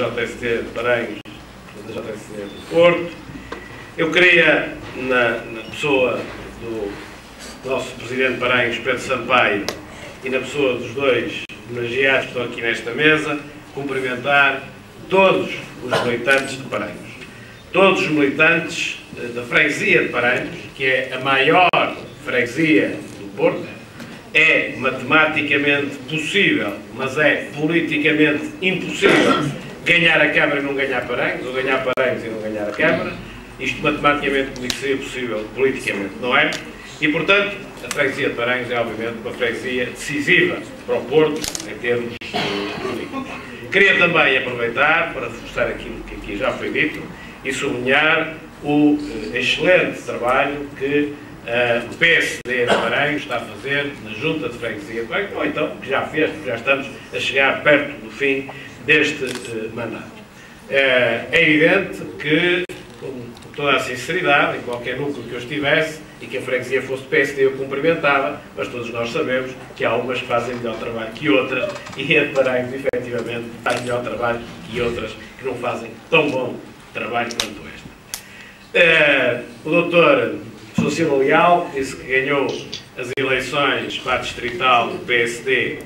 JST de Paranhos e da JST do Porto. Eu queria, na pessoa do nosso Presidente de Paranhos, Pedro Sampaio, e na pessoa dos dois homenageados que estão aqui nesta mesa, cumprimentar todos os militantes de Paranhos. Todos os militantes da freguesia de Paranhos, que é a maior freguesia do Porto. É matematicamente possível, mas é politicamente impossível ganhar a Câmara e não ganhar Paranhos, ou ganhar Paranhos e não ganhar a Câmara. Isto matematicamente seria possível, politicamente não é. E, portanto, a freguesia de Paranhos é, obviamente, uma freguesia decisiva para o Porto, em termos políticos. Queria também aproveitar para reforçar aquilo que aqui já foi dito e sublinhar o excelente trabalho que o PSD de Paranhos está a fazer na Junta de Freguesia de Paranhos, ou então, que já fez, porque já estamos a chegar perto do fim deste mandato. É evidente que, com toda a sinceridade, em qualquer núcleo que eu estivesse, e que a freguesia fosse PSD, eu cumprimentava, mas todos nós sabemos que há umas que fazem melhor trabalho que outras, e a de Paranhos, efetivamente, faz melhor trabalho que outras que não fazem tão bom trabalho quanto esta. O doutor Sousa Leal disse que ganhou as eleições para a distrital do PSD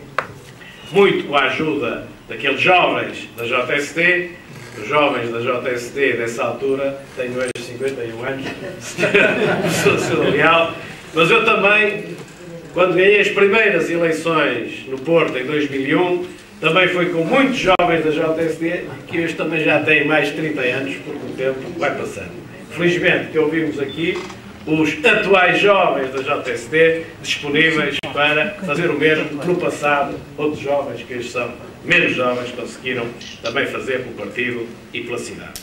muito com a ajuda daqueles jovens da JST. Os jovens da JST dessa altura, tenho hoje 51 anos, Sousa Leal, mas eu também, quando ganhei as primeiras eleições no Porto em 2001, também foi com muitos jovens da JST, que hoje também já têm mais de 30 anos, porque o tempo vai passando. Felizmente que ouvimos aqui os atuais jovens da JST disponíveis para fazer o mesmo que no passado outros jovens que hoje são menos jovens conseguiram também fazer pelo partido e pela cidade.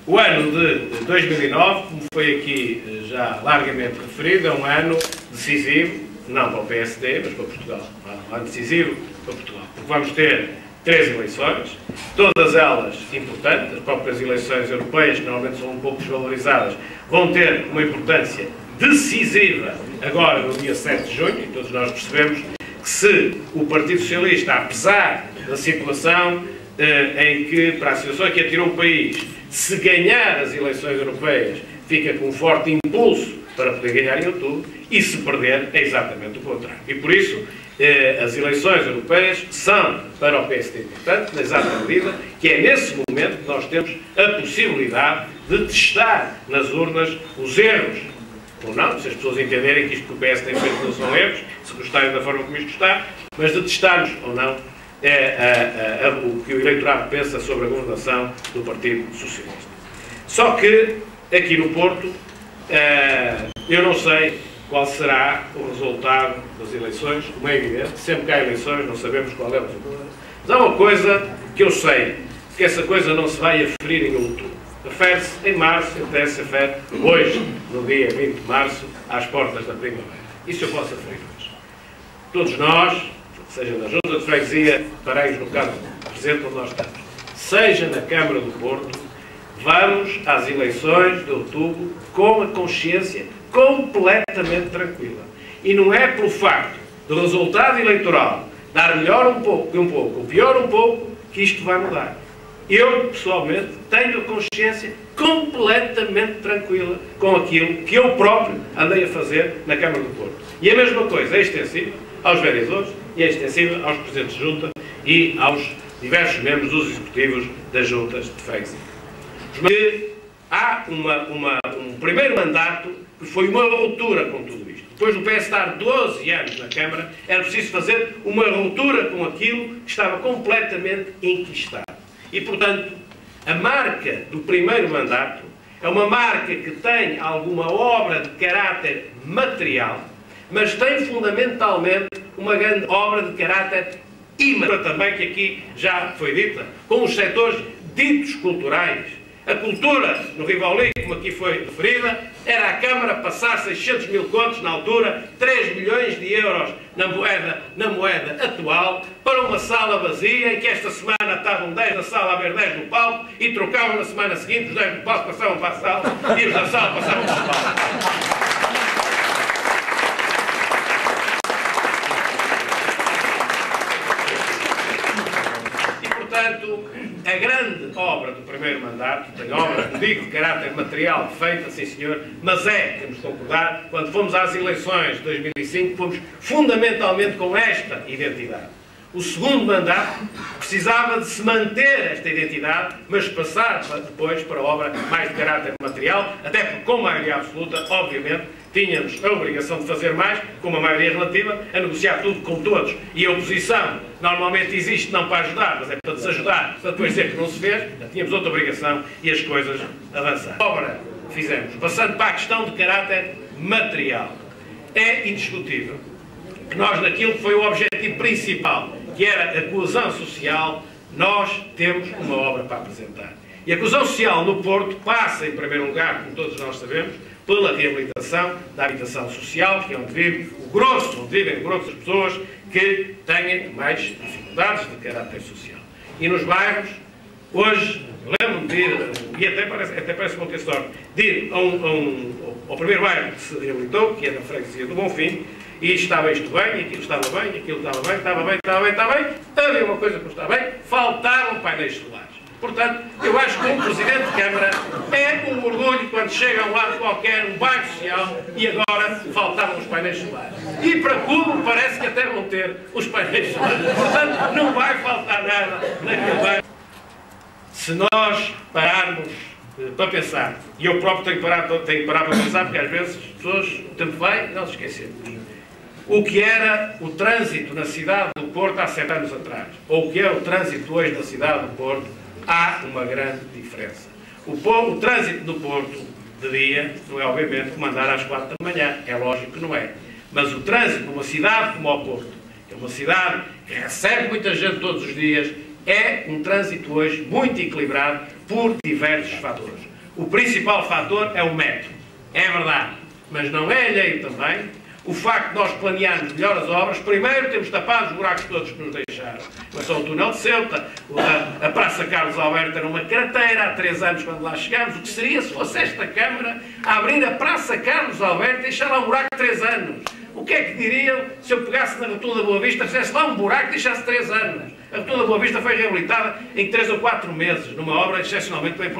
O ano de 2009, como foi aqui já largamente referido, é um ano decisivo, não para o PSD, mas para Portugal. É um ano decisivo para Portugal, porque vamos ter 3 eleições, todas elas importantes. As próprias eleições europeias, que normalmente são um pouco desvalorizadas, vão ter uma importância decisiva agora no dia 7 de junho, e todos nós percebemos que se o Partido Socialista, apesar da situação em que, para a situação que atirou o país, se ganhar as eleições europeias, fica com um forte impulso para poder ganhar em outubro, e se perder, é exatamente o contrário. E por isso, as eleições europeias são para o PSD importante, na exata medida que é nesse momento que nós temos a possibilidade de testar nas urnas os erros, ou não, se as pessoas entenderem que isto que o PS tem feito não são erros, se gostarem da forma como isto está, mas de testarmos ou não o que o eleitorado pensa sobre a governação do Partido Socialista. Só que, aqui no Porto, eu não sei qual será o resultado das eleições, como é evidente, sempre que há eleições não sabemos qual é o resultado. Mas há uma coisa que eu sei, que essa coisa não se vai aferir em outubro. Refere-se em março, até se refere hoje, no dia 20 de março, às portas da primavera. Isso eu posso aferir hoje. Todos nós, seja na Junta de Freguesia, Paranhos, no caso presente onde nós estamos, seja na Câmara do Porto, vamos às eleições de outubro com a consciência completamente tranquila. E não é pelo facto do resultado eleitoral dar melhor um pouco ou pior um pouco, que isto vai mudar. Eu, pessoalmente, tenho a consciência completamente tranquila com aquilo que eu próprio andei a fazer na Câmara do Porto. E a mesma coisa é extensiva aos vereadores e é extensiva aos presidentes de junta e aos diversos membros dos executivos das juntas de freguesia. Há um primeiro mandato que foi uma ruptura com tudo isto. Depois do PS estar 12 anos na Câmara, era preciso fazer uma ruptura com aquilo que estava completamente enquistado. E, portanto, a marca do primeiro mandato é uma marca que tem alguma obra de caráter material, mas tem fundamentalmente uma grande obra de caráter imaterial também, que aqui já foi dita, com os setores ditos culturais. A cultura no Rivoli, como aqui foi referida, era a Câmara passar 600 mil contos na altura, 3 milhões de euros na moeda atual, para uma sala vazia, em que esta semana estavam 10 na sala a ver 10 no palco, e trocavam na semana seguinte, os 10 no palco passavam para a sala, e os da sala passavam para o palco. Portanto, a grande obra do primeiro mandato, tem obra, como digo, de caráter material, feita, sim senhor, mas temos de concordar, quando fomos às eleições de 2005, fomos fundamentalmente com esta identidade. O segundo mandato precisava de se manter esta identidade, mas passar depois para a obra mais de caráter material, até porque com maioria absoluta, obviamente, tínhamos a obrigação de fazer mais, com uma maioria relativa, a negociar tudo com todos. E a oposição normalmente existe não para ajudar, mas é para desajudar, para depois dizer que não se fez, tínhamos outra obrigação e as coisas avançaram. A obra que fizemos, passando para a questão de caráter material, é indiscutível que nós, naquilo que foi o objetivo principal, que era a coesão social, nós temos uma obra para apresentar. E a coesão social no Porto passa, em primeiro lugar, como todos nós sabemos, pela reabilitação da habitação social, que é onde vivem o grosso das pessoas que têm mais dificuldades de caráter social. E nos bairros, hoje, lembro-me de ir, e até parece bom ter sorte, de ir ao primeiro bairro que se reabilitou, que é na freguesia do Bonfim, e estava isto bem, aquilo estava bem, aquilo estava bem, estava bem, havia uma coisa que não estava bem, faltavam painéis solares. Portanto, eu acho que um Presidente de Câmara é um orgulho quando chega a um lado qualquer, um bairro social, e agora faltavam os painéis solares. E para Cuba parece que até vão ter os painéis solares. Portanto, não vai faltar nada naquele bairro. Se nós pararmos para pensar, e eu próprio tenho que parar para pensar, porque às vezes as pessoas, o tempo vai e não se esquecemos. O que era o trânsito na cidade do Porto há 7 anos atrás, ou o que é o trânsito hoje na cidade do Porto, há uma grande diferença. O trânsito do Porto de dia não é, obviamente, como andar às 4 da manhã, é lógico que não é. Mas o trânsito numa cidade como o Porto, que é uma cidade que recebe muita gente todos os dias, é um trânsito hoje muito equilibrado por diversos fatores. O principal fator é o metro, é verdade, mas não é alheio também o facto de nós planearmos melhor as obras. Primeiro temos tapado os buracos todos que nos deixaram. Mas só o túnel de Ceuta, a Praça Carlos Alberto era uma crateira há 3 anos quando lá chegámos. O que seria se fosse esta Câmara a abrir a Praça Carlos Alberto e deixar lá um buraco de 3 anos? O que é que diriam se eu pegasse na Rotunda da Boa Vista, fizesse lá um buraco e deixasse 3 anos? A Rotunda da Boa Vista foi reabilitada em 3 ou 4 meses, numa obra excepcionalmente bem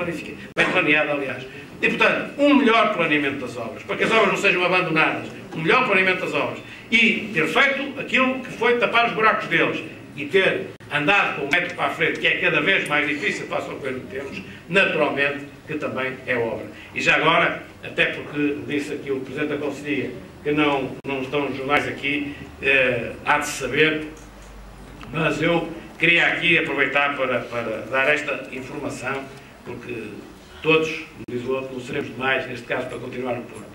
planeada, aliás. E, portanto, um melhor planeamento das obras, para que as obras não sejam abandonadas, um melhor planeamento das obras, e ter feito aquilo que foi tapar os buracos deles, e ter andado com o metro para a frente, que é cada vez mais difícil face ao governo que temos, naturalmente que também é obra. E já agora, até porque disse aqui o Presidente da Conselhia, que não estão os jornais aqui, há de saber, mas eu queria aqui aproveitar para dar esta informação, porque todos, como diz o outro, não seremos demais, neste caso, para continuar no Porto.